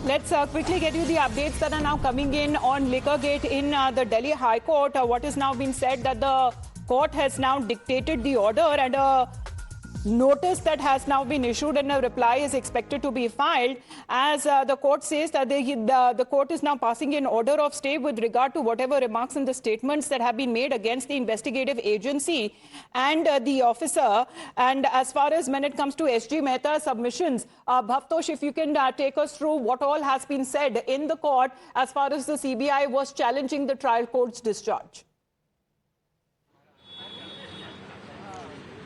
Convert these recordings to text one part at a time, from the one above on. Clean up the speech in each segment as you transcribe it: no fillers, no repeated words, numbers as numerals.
Let's quickly get you the updates that are now coming in on Liquorgate in the Delhi High Court. What has now been said that the court has now dictated the order, and a notice that has now been issued and a reply is expected to be filed, as the court says that the court is now passing an order of stay with regard to whatever remarks and the statements that have been made against the investigative agency and the officer. And as far as when it comes to SG Mehta submissions, Bhavtosh, if you can take us through what all has been said in the court as far as the CBI was challenging the trial court's discharge.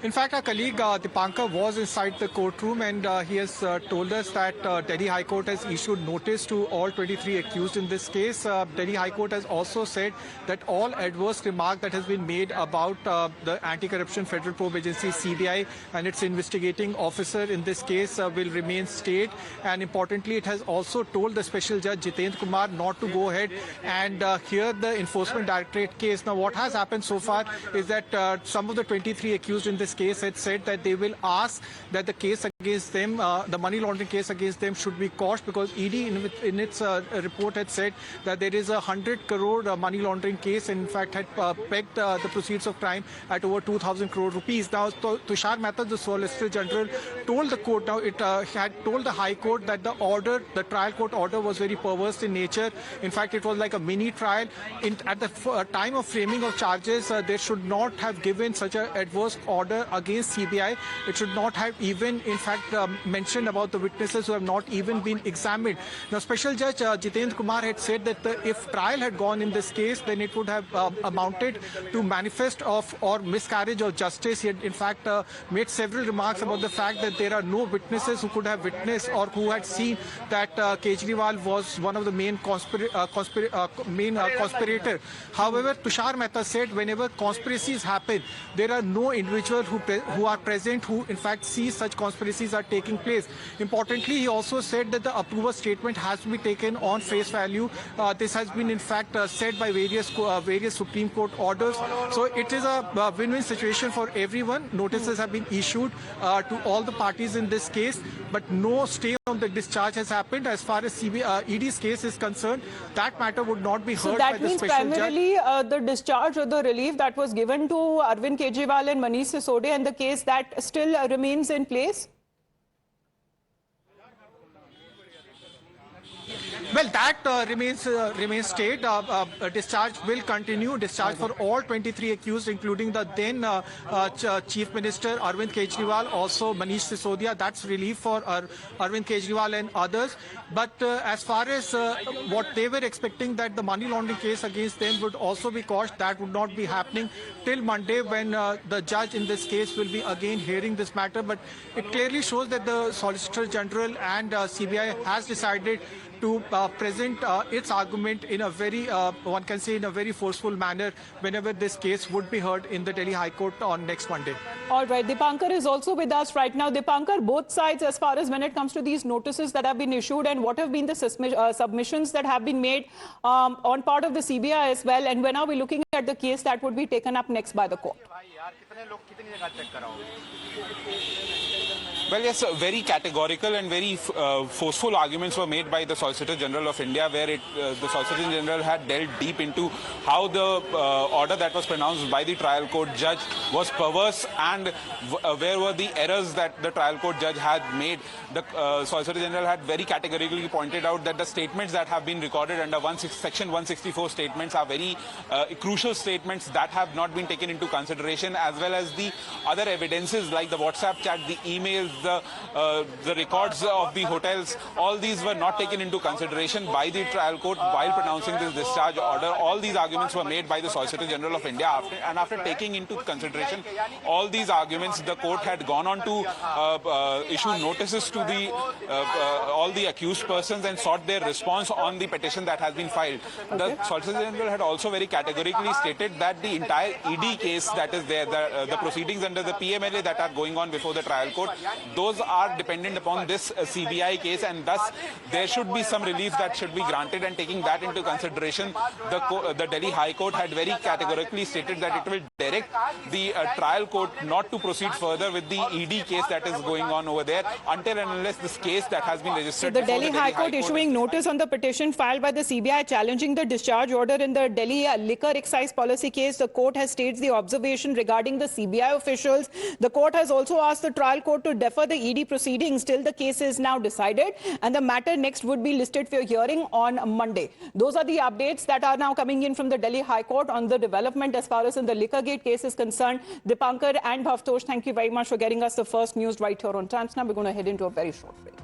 In fact, our colleague Dipankar was inside the courtroom, and he has told us that Delhi High Court has issued notice to all 23 accused in this case. Delhi High Court has also said that all adverse remark that has been made about the Anti-Corruption Federal Probe Agency CBI and its investigating officer in this case will remain stayed. And importantly, it has also told the Special Judge Jitendra Kumar not to go ahead and hear the Enforcement Directorate case. Now, what has happened so far is that some of the 23 accused in this case had said that they will ask that the case against them, the money laundering case against them, should be quashed, because ED in its report had said that there is a 100 crore money laundering case, and in fact had pegged the proceeds of crime at over 2,000 crore rupees. Now, Tushar Mehta, the Solicitor General, told the court, now it had told the High Court that the trial court order was very perverse in nature. In fact, it was like a mini trial. At the time of framing of charges, they should not have given such an adverse order against CBI. It should not have even, in fact, mentioned about the witnesses who have not even been examined. Now, Special Judge Jitendra Kumar had said that if trial had gone in this case, then it would have amounted to manifest of or miscarriage of justice. He had, in fact, made several remarks about the fact that there are no witnesses who could have witnessed or who had seen that Kejriwal was one of the main conspirator. However, Tushar Mehta said whenever conspiracies happen, there are no individuals who are present who in fact see such conspiracies are taking place. Importantly, he also said that the approval statement has to be taken on face value. This has been in fact said by various Supreme Court orders. So it is a win-win situation for everyone. Notices have been issued to all the parties in this case, but no stay on the discharge has happened. As far as ED's case is concerned, that matter would not be heard by the special judge. So that means primarily the discharge or the relief that was given to Arvind Kejriwal and Manish Sisodia and the case that still remains in place? Well, that remains stayed. Discharge will continue. Discharge for all 23 accused, including the then Chief Minister Arvind Kejriwal, also Manish Sisodia. That's relief for Arvind Kejriwal and others. But as far as what they were expecting, that the money laundering case against them would also be quashed, that would not be happening till Monday, when the judge in this case will be again hearing this matter. But it clearly shows that the Solicitor General and CBI has decided to present its argument in a very, one can say, in a very forceful manner whenever this case would be heard in the Delhi High Court on next Monday. All right, Dipankar is also with us right now. Dipankar, both sides, as far as when it comes to these notices that have been issued and what have been the submissions that have been made on part of the CBI as well, and when are we looking at the case that would be taken up next by the court? Well, yes, very categorical and very forceful arguments were made by the Solicitor General of India, where the Solicitor General had delved deep into how the order that was pronounced by the trial court judge was perverse, and where were the errors that the trial court judge had made. The Solicitor General had very categorically pointed out that the statements that have been recorded under Section 164 statements are very crucial statements that have not been taken into consideration, as well as the other evidences like the WhatsApp chat, the emails, the records of the hotels. All these were not taken into consideration by the trial court while pronouncing this discharge order. All these arguments were made by the Solicitor General of India, after taking into consideration all these arguments, the court had gone on to issue notices to all the accused persons and sought their response on the petition that has been filed. The Solicitor General had also very categorically stated that the entire ED case that is there, the proceedings under the PMLA that are going on before the trial court, those are dependent upon this CBI case, and thus there should be some relief that should be granted. And taking that into consideration, the Delhi High Court had very categorically stated that it will direct the trial court not to proceed further with the ED case that is going on over there until and unless this case that has been registered. So the Delhi High Court issuing notice on the petition filed by the CBI challenging the discharge order in the Delhi liquor excise policy case. The court has stated the observation regarding the CBI officials. The court has also asked the trial court to defer the ED proceedings till the case is now decided, and the matter next would be listed for hearing on Monday. Those are the updates that are now coming in from the Delhi High Court on the development as far as in the Liquorgate case is concerned. Dipankar and Bhavtosh, thank you very much for getting us the first news right here on Times Now. We're going to head into a very short break.